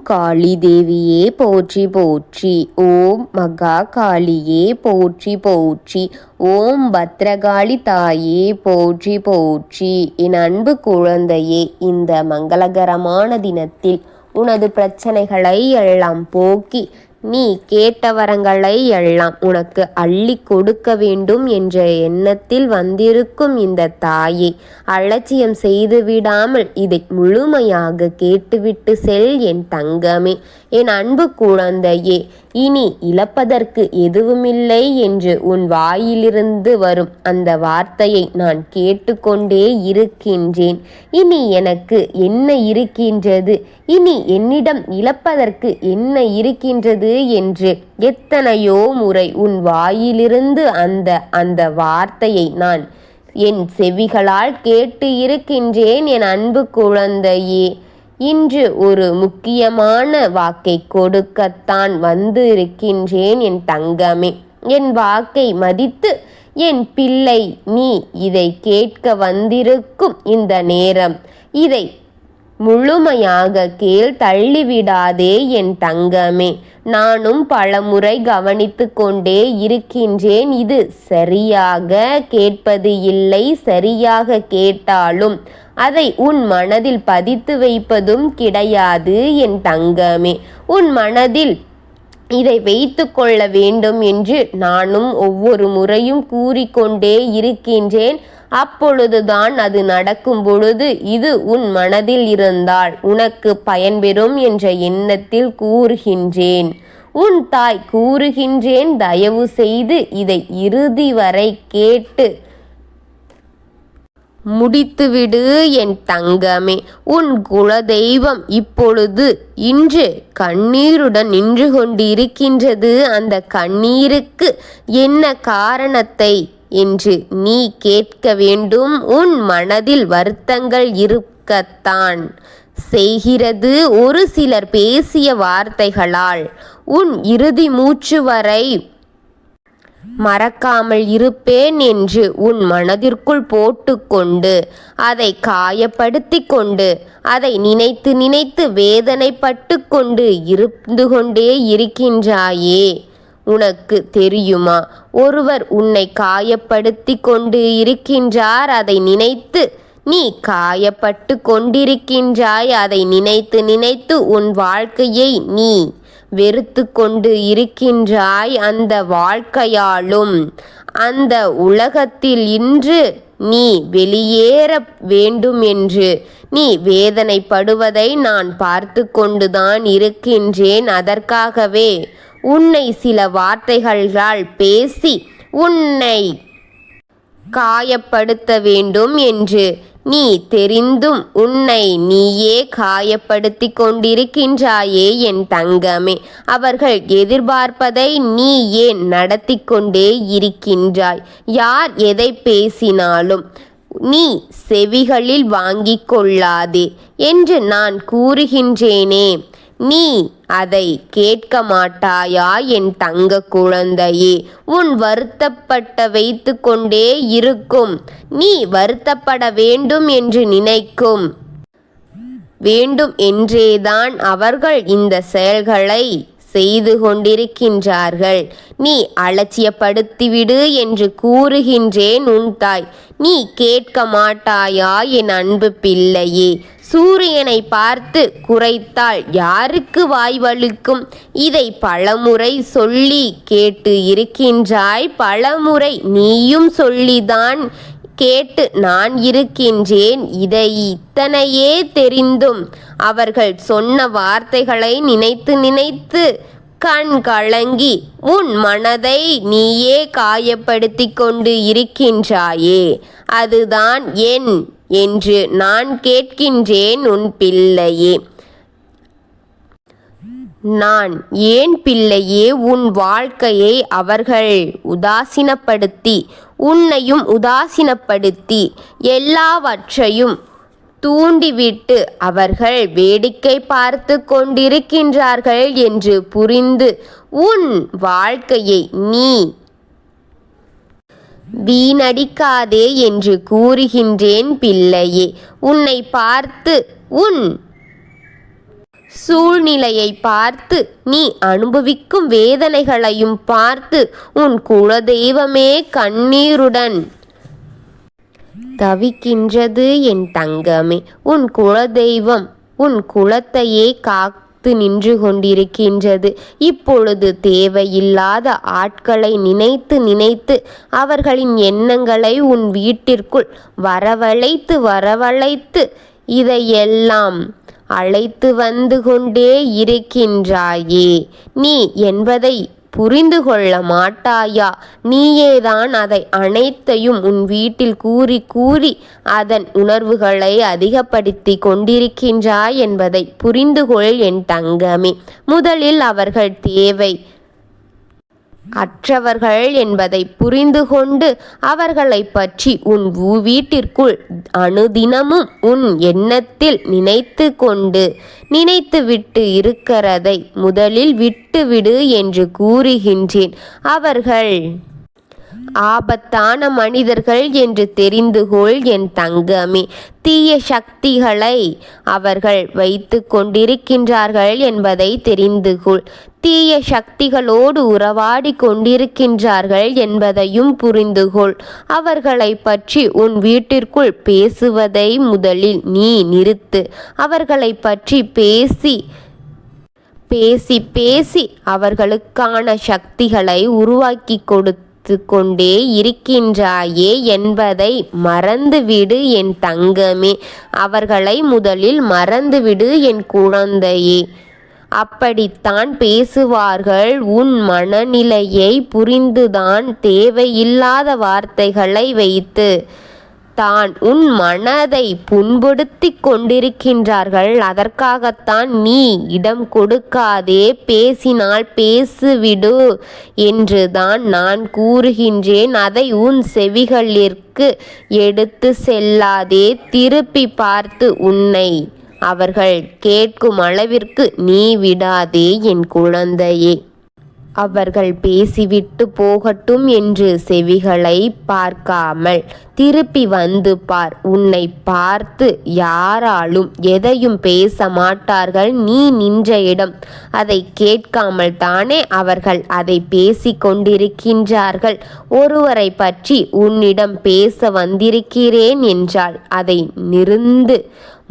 காளி தேவியே போற்றி போற்றி. ஓம் மகா காளியே போற்றி போற்றி. ஓம் பத்ரகாளி தாயே போற்றி போற்றி. என் அன்பு குழந்தையே, இந்த மங்களகரமான தினத்தில் உனது பிரச்சனைகளை எல்லாம் போக்கி நீ கேட்ட வரங்களை எல்லாம் உனக்கு அள்ளி கொடுக்க வேண்டும் என்ற எண்ணத்தில் வந்திருக்கும் இந்த தாயை அலட்சியம் செய்து விடாமல் இதை முழுமையாக கேட்டுவிட்டு செல் என் தங்கமே. என் அன்பு குழந்தையே, இனி இழப்பதற்கு எதுவுமில்லை என்று உன் வாயிலிருந்து வரும் அந்த வார்த்தையை நான் கேட்டுக்கொண்டே இருக்கின்றேன். இனி எனக்கு என்ன இருக்கின்றது, இனி என்னிடம் இழப்பதற்கு என்ன இருக்கின்றது என்று எத்தனையோ முறை உன் வாயிலிருந்து அந்த வார்த்தையை நான் என் செவிகளால் கேட்டு இருக்கின்றேன். என் அன்பு குழந்தையே, இன்று ஒரு முக்கியமான வாக்கை கொடுக்கத்தான் வந்து இருக்கின்றேன் என் தங்கமே. என் வாக்கை மதித்து என் பிள்ளை, நீ இதை கேட்க வந்திருக்கும் இந்த நேரம் இதை முழுமையாக கேள், தள்ளிவிடாதே என் தங்கமே. நானும் பலமுறை கவனித்து கொண்டே இருக்கின்றேன். இது சரியாக கேட்பது இல்லை, சரியாக கேட்டாலும் அதை உன் மனதில் பதித்து வைப்பதும் கிடையாது என் தங்கமே. உன் மனதில் இதை வைத்து கொள்ள வேண்டும் என்று நானும் ஒவ்வொரு முறையும் கூறிக்கொண்டே இருக்கின்றேன். அப்பொழுதுதான் அது நடக்கும் பொழுது இது உன் மனதில் இருந்தால் உனக்கு பயன்பெறும் என்ற எண்ணத்தில் கூறுகின்றேன். உன் தாய் கூறுகின்றேன், தயவு செய்து இதை இறுதி வரை கேட்டு முடித்துவிடு என் தங்கமே. உன் குலதெய்வம் இப்பொழுது இன்று கண்ணீருடன் நின்று கொண்டிருக்கின்றது. அந்த கண்ணீருக்கு என்ன காரணத்தை என்று நீ கேட்க வேண்டும். உன் மனதில் வருத்தங்கள் இருக்கத்தான் செய்கிறது. ஒரு சிலர் பேசிய வார்த்தைகளால் உன் இறுதி மூச்சு வரை மறக்காமல் இருப்பேன் என்று உன் மனதிற்குள் போட்டுக்கொண்டு அதை காயப்படுத்தி கொண்டு அதை நினைத்து நினைத்து வேதனைப்பட்டு கொண்டு இருந்து கொண்டே இருக்கின்றாயே. உனக்கு தெரியுமா, ஒருவர் உன்னை காயப்படுத்தி கொண்டு இருக்கின்றார். அதை நினைத்து நீ காயப்பட்டு கொண்டிருக்கின்றாய். அதை நினைத்து நினைத்து உன் வாழ்க்கையை நீ வெறுத்து கொண்டு இருக்கின்றாய். அந்த வாழ்க்கையாலும் அந்த உலகத்தில் இன்று நீ வெளியேற வேண்டும் என்று நீ வேதனைப்படுவதை நான் பார்த்து கொண்டுதான் இருக்கின்றேன். அதற்காகவே உன்னை சில வார்த்தைகளால் பேசி உன்னை காயப்படுத்த வேண்டும் என்று நீ தெரிந்தும் உன்னை நீயே காயப்படுத்தி கொண்டிருக்கின்றாயே என் தங்கமே. அவர்கள் எதிர்பார்ப்பதை நீ ஏன் நடத்தி கொண்டே இருக்கின்றாய்? யார் எதை பேசினாலும் நீ செவிகளில் வாங்கிக் கொள்ளாதே என்று நான் கூறுகின்றேனே. நீ அதை கேட்க மாட்டாயா என் தங்க குழந்தையே? உன் வருத்தப்பட்ட வைத்து கொண்டே இருக்கும். நீ வருத்தப்பட வேண்டும் என்று நினைக்கும் வேண்டும் என்றேதான் அவர்கள் இந்த செயல்களை செய்து கொண்டிருக்கின்றார்கள். நீ அலட்சியப்படுத்திவிடு என்று கூறுகின்றேன் உன் தாய். நீ கேட்க மாட்டாயா என் அன்பு பிள்ளையே? சூரியனை பார்த்து குறைத்தால் யாருக்கு வாய் வலிக்கும்? இதை பலமுறை சொல்லி கேட்டு இருக்கின்றாய். பலமுறை நீயும் சொல்லிதான் கேட்டு நான் இருக்கின்றேன். இதை இத்தனையே தெரிந்தும் அவர்கள் சொன்ன வார்த்தைகளை நினைத்து நினைத்து கண் கலங்கி உன் மனதை நீயே காயப்படுத்தி கொண்டு இருக்கின்றாயே. அதுதான் என் என்று நான் கேட்கின்றேன் உன் பிள்ளையே. நான் ஏன் பிள்ளையே உன் வாழ்க்கையை அவர்கள் உதாசீனப்படுத்தி உன்னையும் உதாசீனப்படுத்தி எல்லாவற்றையும் தூண்டிவிட்டு அவர்கள் வேடிக்கை பார்த்து கொண்டிருக்கின்றார்கள் என்று புரிந்து உன் வாழ்க்கையை நீ வீணடிக்காதே என்று கூறுகின்றேன் பிள்ளையே. உன்னை பார்த்து உன் சூழ்நிலையை பார்த்து, நீ அனுபவிக்கும் வேதனைகளையும் பார்த்து உன் குலதெய்வமே கண்ணீருடன் தவிக்கின்றது என் தங்கமே. உன் குலதெய்வம் உன் குலத்தையே காத்து நின்று கொண்டிருக்கின்றது. இப்பொழுது தேவையில்லாத ஆட்களை நினைத்து நினைத்து அவர்களின் எண்ணங்களை உன் வீட்டிற்குள் வரவழைத்து இதையெல்லாம் அழைத்து வந்து கொண்டே இருக்கின்றாயே. நீ என்பதை புரிந்து கொள்ள மாட்டாயா? நீயேதான் அதை அனைத்தையும் உன் வீட்டில் கூறி கூறி அதன் உணர்வுகளை அதிகப்படுத்தி கொண்டிருக்கின்றாய் என்பதை புரிந்துகொள் என் தங்கமே. முதலில் அவர்கள் தேவை அற்றவர்கள் என்பதை புரிந்து கொண்டு அவர்களை பற்றி உன் வீட்டிற்குள் அனுதினமும் உன் எண்ணத்தில் நினைத்துவிட்டு இருக்கிறதை முதலில் விட்டுவிடு என்று கூறுகின்றேன். அவர்கள் ஆபத்தான மனிதர்கள் என்று தெரிந்து கொள் என் தங்கமே. தீய சக்திகளை அவர்கள் வைத்து கொண்டிருக்கின்றார்கள் என்பதை தெரிந்து கொள். தீய சக்திகளோடு உறவாடி கொண்டிருக்கின்றார்கள் என்பதையும் புரிந்துகொள். அவர்களை பற்றி உன் வீட்டிற்குள் பேசுவதை முதலில் நீ நிறுத்து. அவர்களை பற்றி பேசி அவர்களுக்கான சக்திகளை உருவாக்கி கொண்டே இருக்கின்றாயே என்பதை மறந்துவிடு என் தங்கமே. அவர்களை முதலில் மறந்துவிடு என் குழந்தையே. அப்படித்தான் பேசுவார்கள். உன் மனநிலையை புரிந்துதான் தேவையில்லாத வார்த்தைகளை வைத்து தான் உன் மனதை புண்படுத்தி கொண்டிருக்கின்றார்கள். அதற்காகத்தான் நீ இடம் கொடுக்காதே, பேசினால் பேசிவிடு என்றுதான் நான் கூறுகின்றேன். அதை உன் செவிகளிற்கு எடுத்து செல்லாதே. திருப்பி பார்த்து உன்னை அவர்கள் கேட்கும் அளவிற்கு நீ விடாதே என் குழந்தையே. அவர்கள் பேசிவிட்டு போகட்டும் என்று செவிகளை பார்க்காமல் திருப்பி வந்து பார். உன்னை பார்த்து யாராலும் எதையும் பேச மாட்டார்கள். நீ நின்ற இடம் அதை கேட்காமல் தானே அவர்கள் அதை பேசி கொண்டிருக்கின்றார்கள். ஒருவரை பற்றி உன்னிடம் பேச வந்திருக்கிறேன் என்றால் அதை நிறுத்து.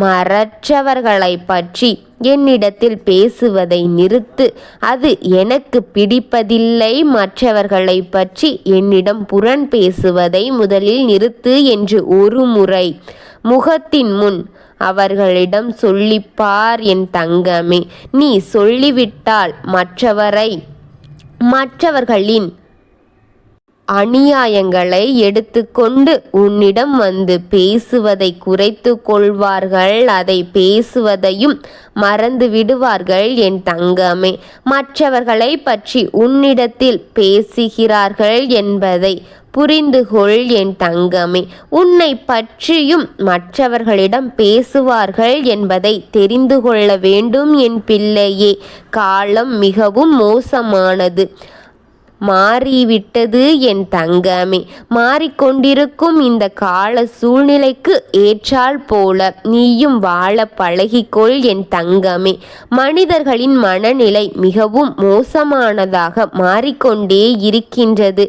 மற்றவர்களை பற்றி என்னிடத்தில் பேசுவதை நிறுத்து. அது எனக்கு பிடிப்பதில்லை. மற்றவர்களை பற்றி என்னிடம் புறம் பேசுவதை முதலில் நிறுத்து என்று ஒரு முறை முகத்தின் முன் அவர்களிடம் சொல்லிப்பார் என் தங்கமே. நீ சொல்லிவிட்டால் மற்றவர்களின் அநியாயங்களை எடுத்துக்கொண்டு உன்னிடம் வந்து பேசுவதை குறைத்து கொள்வார்கள். அதை பேசுவதையும் மறந்து விடுவார்கள் என் தங்கமே. மற்றவர்களை பற்றி உன்னிடத்தில் பேசுகிறார்கள் என்பதை புரிந்துகொள் என் தங்கமே. உன்னை பற்றியும் மற்றவர்களிடம் பேசுவார்கள் என்பதை தெரிந்து கொள்ள வேண்டும் என் பிள்ளையே. காலம் மிகவும் மோசமானது, மாறிவிட்டது என் தங்கமே. மாறிக்கொண்டிருக்கும் இந்த கால சூழ்நிலைக்கு ஏற்றால் போல நீயும் வாழ பழகிக்கொள் என் தங்கமே. மனிதர்களின் மனநிலை மிகவும் மோசமானதாக மாறிக்கொண்டே இருக்கின்றது.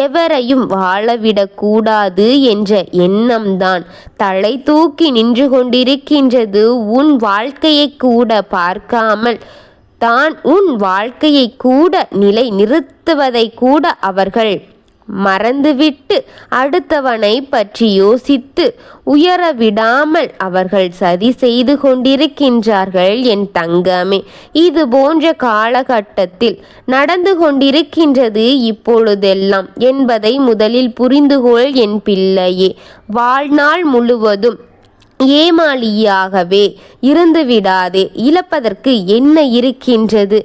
எவரையும் வாழவிடக்கூடாது என்ற எண்ணம்தான் தலை தூக்கி நின்று கொண்டிருக்கின்றது. உன் வாழ்க்கையை கூட பார்க்காமல் தான் உன் வாழ்க்கையை கூட நிலை நிறுத்துவதை கூட அவர்கள் மறந்துவிட்டு அடுத்தவனை பற்றி யோசித்து உயர விடாமல் அவர்கள் சதி செய்து கொண்டிருக்கின்றார்கள் என் தங்கமே. இது போன்ற காலகட்டத்தில் நடந்து கொண்டிருக்கின்றது இப்பொழுதெல்லாம் என்பதை முதலில் புரிந்துகொள் என் பிள்ளையே. வாழ்நாள் முழுவதும் ஏமாளியாகவே இருந்து விடாதே. இழப்பதற்கு என்ன இருக்கின்றது?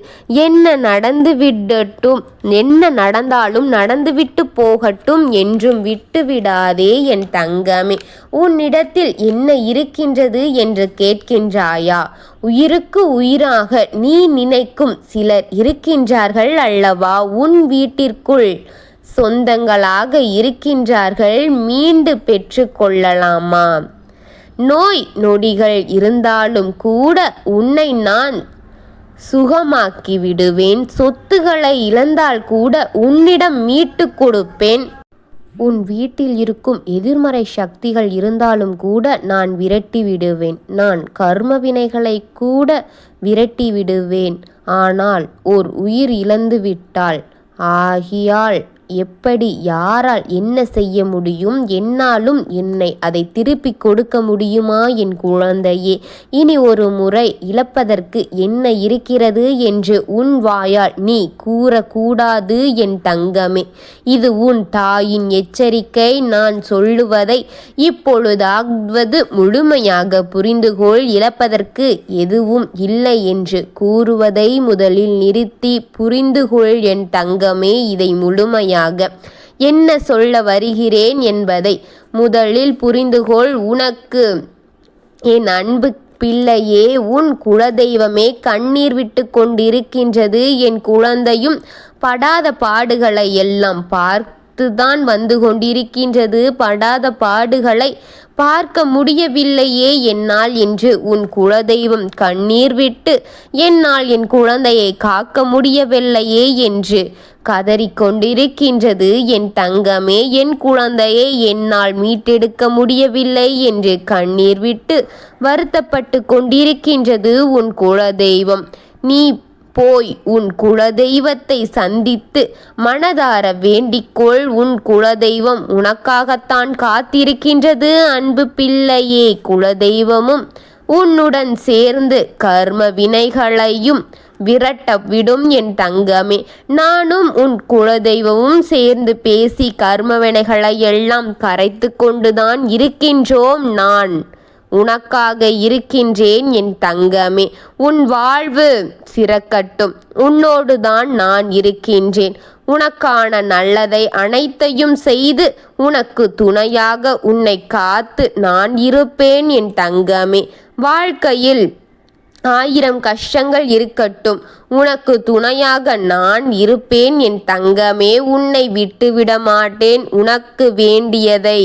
என்ன நடந்தாலும் நடந்துவிட்டு போகட்டும் என்றும் விட்டுவிடாதே என் தங்கமே. உன்னிடத்தில் என்ன இருக்கின்றது என்று கேட்கின்றாயா? உயிருக்கு உயிராக நீ நினைக்கும் சிலர் இருக்கின்றார்கள் அல்லவா? உன் வீட்டிற்குள் சொந்தங்களாக இருக்கின்றார்கள். மீண்டு பெற்று கொள்ளலாமா? நோய் நொடிகள் இருந்தாலும் கூட உன்னை நான் சுகமாக்கி விடுவேன். சொத்துக்களை இழந்தால் கூட உன்னிடம் மீட்டு கொடுப்பேன். உன் வீட்டில் இருக்கும் எதிர்மறை சக்திகள் இருந்தாலும் கூட நான் விரட்டி விடுவேன். நான் கர்ம வினைகளை கூட விரட்டி விடுவேன். ஆனால் ஓர் உயிர் இழந்து விட்டாள். ஆகியால் எப்படி, யாரால் என்ன செய்ய முடியும்? என்னாலும் என்னை அதை திருப்பி கொடுக்க முடியுமா என் குழந்தையே? இனி ஒரு முறை இழப்பதற்கு என்ன இருக்கிறது என்று உன் வாயால் நீ கூறக்கூடாது என் தங்கமே. இது உன் தாயின் எச்சரிக்கை. நான் சொல்லுவதை இப்பொழுதாவது முழுமையாக புரிந்துகொள். இழப்பதற்கு எதுவும் இல்லை என்று கூறுவதை முதலில் நிறுத்தி புரிந்துகொள் என் தங்கமே. இதை முழுமையாக என்ன சொல்ல வருகிறேன் என்பதை முதலில் புரிந்துகொள். உனக்கு என் அன்பு பிள்ளையே, உன் குலதெய்வமே கண்ணீர் விட்டு கொண்டிருக்கின்றது. என் குழந்தையும் படாத பாடுகளை எல்லாம் பார்த்துதான் வந்து கொண்டிருக்கின்றது. படாத பாடுகளை பார்க்க முடியவில்லையே என்னால் என்று உன் குலதெய்வம் கண்ணீர் விட்டு என்னால் என் குழந்தையை காக்க முடியவில்லையே என்று கதறிக்கொண்டிருக்கின்றது என் தங்கமே. என் குழந்தையை என்னால் மீட்டெடுக்க முடியவில்லை என்று கண்ணீர் விட்டு வருத்தப்பட்டு கொண்டிருக்கின்றது உன் குலதெய்வம். நீ போய் உன் குலதெய்வத்தை சந்தித்து மனதார வேண்டிக்கொள். உன் குலதெய்வம் உனக்காகத்தான் காத்திருக்கின்றது அன்பு பிள்ளையே. குலதெய்வமும் உன்னுடன் சேர்ந்து கர்ம வினைகளையும் விரட்ட விடும் என் தங்கமே. நானும் உன் குலதெய்வமும் சேர்ந்து பேசி கர்ம வினைகளை எல்லாம் கரைத்து கொண்டுதான் இருக்கின்றோம். நான் உனக்காக இருக்கின்றேன் என் தங்கமே. உன் வாழ்வு சிறக்கட்டும். உன்னோடுதான் நான் இருக்கின்றேன். உனக்கான நல்லதை அனைத்தையும் செய்து உனக்கு துணையாக உன்னை காத்து நான் இருப்பேன் என் தங்கமே. வாழ்க்கையில் 1000 கஷ்டங்கள் இருக்கட்டும், உனக்கு துணையாக நான் இருப்பேன் என் தங்கமே. உன்னை விட்டுவிட மாட்டேன். உனக்கு வேண்டியதை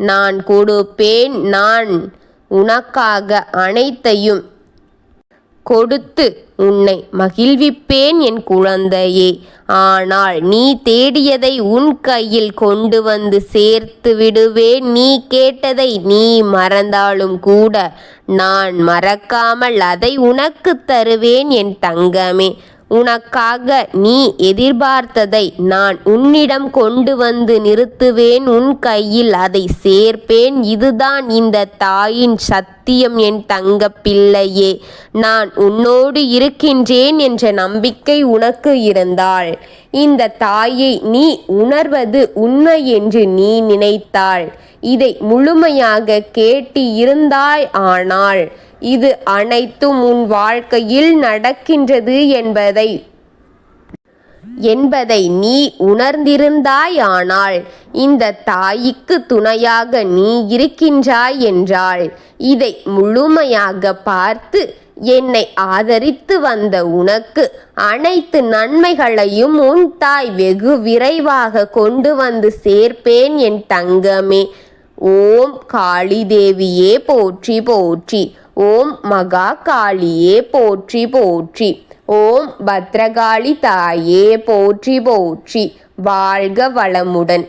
நான் கொடுப்பேன். நான் உனக்காக அனைத்தையும் கொடுத்து உன்னை மகிழ்விப்பேன் என் குழந்தையே. ஆனால் நீ தேடியதை உன் கையில் கொண்டு வந்து சேர்த்து விடுவேன். நீ கேட்டதை நீ மறந்தாலும் கூட நான் மறக்காமல் அதை உனக்கு தருவேன் என் தங்கமே. உனக்காக நீ எதிர்பார்த்ததை நான் உன்னிடம் கொண்டு வந்து நிறுத்துவேன். உன் கையில் அதை சேர்ப்பேன். இதுதான் இந்த தாயின் சத்தியம் என் தங்க பிள்ளையே. நான் உன்னோடு இருக்கின்றேன் என்ற நம்பிக்கை உனக்கு இருந்தால், இந்த தாயை நீ உணர்வது உண்மை என்று நீ நினைத்தால், இதை முழுமையாக கேட்டு இருந்தாய், ஆனால் இது அனைத்தும் உன் வாழ்க்கையில் நடக்கின்றது என்பதை நீ உணர்ந்திருந்தாய், ஆனால் இந்த தாய்க்கு துணையாக நீ இருக்கின்றாய் என்றால், இதை முழுமையாக பார்த்து என்னை ஆதரித்து வந்த உனக்கு அனைத்து நன்மைகளையும் உன் தாய் வெகு விரைவாக கொண்டு வந்து சேர்ப்பேன் என் தங்கமே. ஓம் காளி தேவியே போற்றி போற்றி. ஓம் மகா காளியே போற்றி போற்றி. ஓம் பத்ரகாளி தாயே போற்றி போற்றி. வாழ்க வளமுடன்.